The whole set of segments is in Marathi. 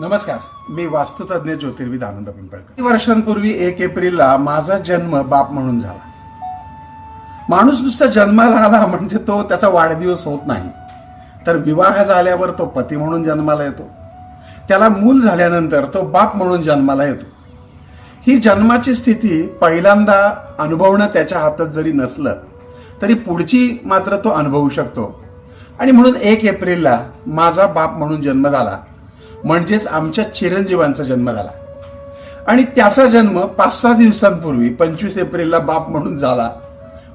नमस्कार, मी वास्तुतज्ञ ज्योतिर्विद आनंद पिंपळकर. काही वर्षांपूर्वी 1 एप्रिलला माझा जन्म बाप म्हणून झाला. माणूस नुसता जन्माला आला म्हणजे तो त्याचा वाढदिवस होत नाही, तर विवाह झाल्यावर तो पती म्हणून जन्माला येतो. त्याला मूल झाल्यानंतर तो बाप म्हणून जन्माला येतो. ही जन्माची स्थिती पहिल्यांदा अनुभवणं त्याच्या हातात जरी नसलं तरी पुढची मात्र तो अनुभवू शकतो. आणि म्हणून 1 एप्रिलला माझा बाप म्हणून जन्म झाला, म्हणजेच आमच्या चिरंजीवांचा जन्म झाला. आणि त्याचा जन्म 5-6 दिवसांपूर्वी 25 एप्रिलला बाप म्हणून झाला,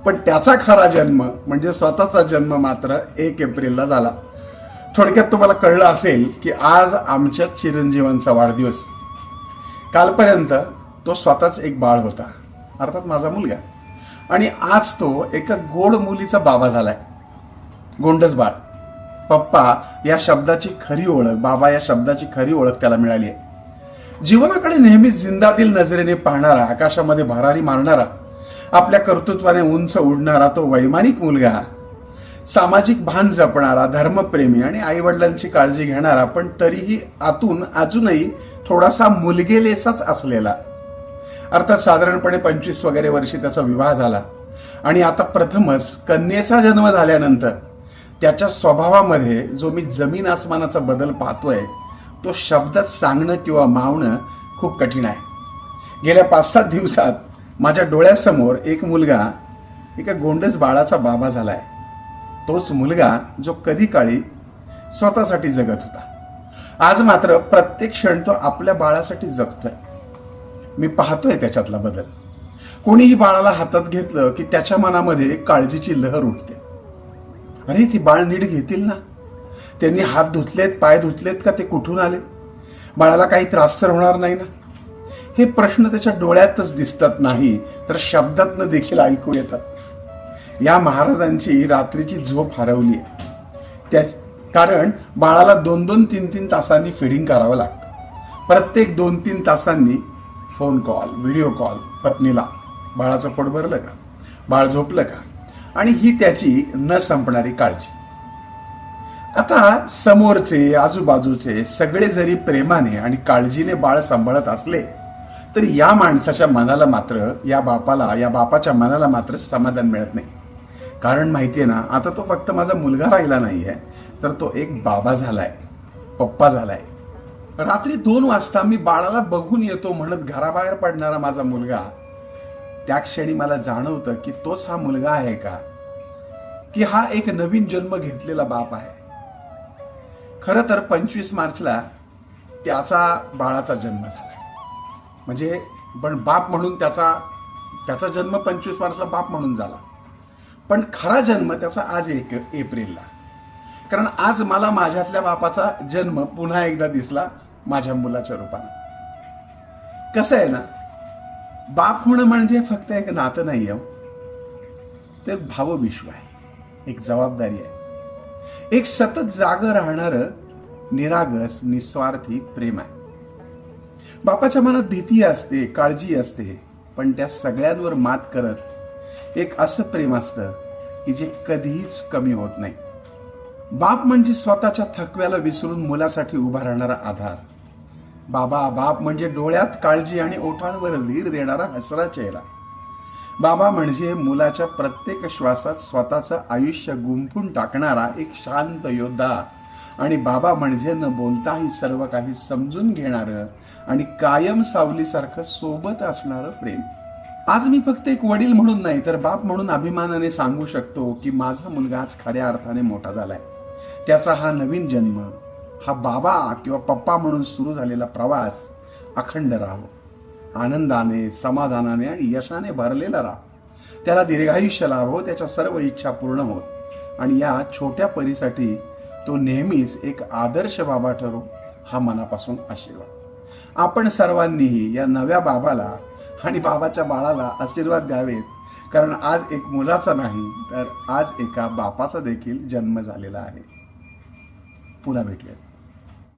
पण त्याचा खरा जन्म म्हणजे स्वतःचा जन्म मात्र 1 एप्रिलला झाला. थोडक्यात तुम्हाला कळलं असेल की आज आमच्या चिरंजीवांचा वाढदिवस. कालपर्यंत तो स्वतःच एक बाळ होता, अर्थात माझा मुलगा, आणि आज तो एका गोड मुलीचा बाबा झालाय. गोंडस बाळ. पप्पा या शब्दाची खरी ओळख, बाबा या शब्दाची खरी ओळख त्याला मिळाली आहे. जीवनाकडे नेहमीच जिंदादिल नजरेने पाहणारा, आकाशामध्ये भरारी मारणारा, आपल्या कर्तृत्वाने उंच उडणारा तो वैमानिक मुलगा, सामाजिक भान जपणारा, धर्मप्रेमी आणि आईवडिलांची काळजी घेणारा, पण तरीही आतून अजूनही थोडासा मुलगेलेसाच असलेला. अर्थात साधारणपणे 25 वगैरे वर्षी त्याचा विवाह झाला आणि आता प्रथमच कन्येचा जन्म झाल्यानंतर त्याच्या स्वभावामध्ये जो मी जमीन आसमानाचा बदल पाहतोय तो शब्दात सांगणं किंवा मावणं खूप कठीण आहे. गेल्या 5-7 दिवसात माझ्या डोळ्यासमोर एक मुलगा एका गोंडस बाळाचा बाबा झालाय. तोच मुलगा जो कधी काळी स्वतःसाठी जगत होता, आज मात्र प्रत्येक क्षण तो आपल्या बाळासाठी जगतोय. मी पाहतोय त्याच्यातला बदल. कोणीही बाळाला हातात घेतलं की त्याच्या मनामध्ये काळजीची लहर उठते. अरे, ती बाळ नीट घेतील ना, त्यांनी हात धुतलेत, पाय धुतलेत का, ते कुठून आलेत, बाळाला काही त्रास तर होणार नाही ना, हे प्रश्न त्याच्या डोळ्यातच दिसतात नाही तर शब्दातनं देखील ऐकू येतात. या महाराजांची रात्रीची झोप हरवली आहे. कारण बाळाला 2-2, 3-3 तासांनी फिडिंग करावं लागतं. प्रत्येक 2-3 तासांनी फोन कॉल, व्हिडिओ कॉल पत्नीला, बाळाचं पोट भरलं का, बाळ झोपलं का, आणि ही त्याची न संपणारी काळजी. आता समोरचे, आजूबाजूचे सगळे जरी प्रेमाने आणि काळजीने बाळ सांभाळत असले तरी या माणसाच्या मनाला मात्र, या बापाच्या मनाला मात्र समाधान मिळत नाही. कारण माहितीये ना, आता तो फक्त माझा मुलगा राहिला नाहीये, तर तो एक बाबा झालाय, पप्पा झालाय. रात्री 2 वाजता मी बाळाला बघून येतो म्हणत घराबाहेर पडणारा माझा मुलगा, त्या क्षणी मला जाणवतं की तोच हा मुलगा आहे का, की हा एक नवीन जन्म घेतलेला बाप आहे. खरं तर 25 मार्चला त्याचा बाळाचा जन्म झाला, म्हणजे पण बाप म्हणून त्याचा जन्म 25 मार्चला बाप म्हणून झाला, पण खरा जन्म त्याचा आज 1 एप्रिलला. कारण आज मला माझ्यातल्या बापाचा जन्म पुन्हा एकदा दिसला माझ्या मुलाच्या रूपानं. कसं आहे ना, बाप होणं म्हणजे फक्त एक नातं नाही आहे, ते एक भावविश्व आहे, एक जबाबदारी आहे, एक सतत जागं राहणारं निरागस निस्वार्थी प्रेम आहे. बापाच्या मनात भीती असते, काळजी असते, पण त्या सगळ्यांवर मात करत एक असं प्रेम असतं की जे कधीच कमी होत नाही. बाप म्हणजे स्वतःच्या थकव्याला विसरून मुलासाठी उभा राहणारा आधार. बाप म्हणजे डोळ्यात काळजी आणि ओठांवर धीर देणारा हसरा चेहरा. बाबा म्हणजे मुलाच्या प्रत्येक श्वासात स्वतःचं आयुष्य गुंफून टाकणारा एक शांत योद्धा. आणि बाबा म्हणजे न बोलताही सर्व काही समजून घेणारं आणि कायम सावलीसारखं सोबत असणारं प्रेम. आज मी फक्त एक वडील म्हणून नाही तर बाप म्हणून अभिमानाने सांगू शकतो की माझा मुलगा आज खऱ्या अर्थाने मोठा झालाय. त्याचा हा नवीन जन्म, हा बाबा किंवा पप्पा म्हणून सुरू झालेला प्रवास अखंड राहो, आनंदाने, समाधानाने आणि यशाने भरलेला राहो. त्याला दीर्घायुष्य लाभो, त्याच्या सर्व इच्छा पूर्ण होत, आणि या छोट्या परीसाठी तो नेहमीच एक आदर्श बाबा ठरो, हा मनापासून आशीर्वाद. आपण सर्वांनीही या नव्या बाबाला आणि बाबाच्या बाळाला आशीर्वाद द्यावेत, कारण आज एक मुलाचा नाही तर आज एका बापाचा देखील जन्म झालेला आहे. पुन्हा भेटूयात.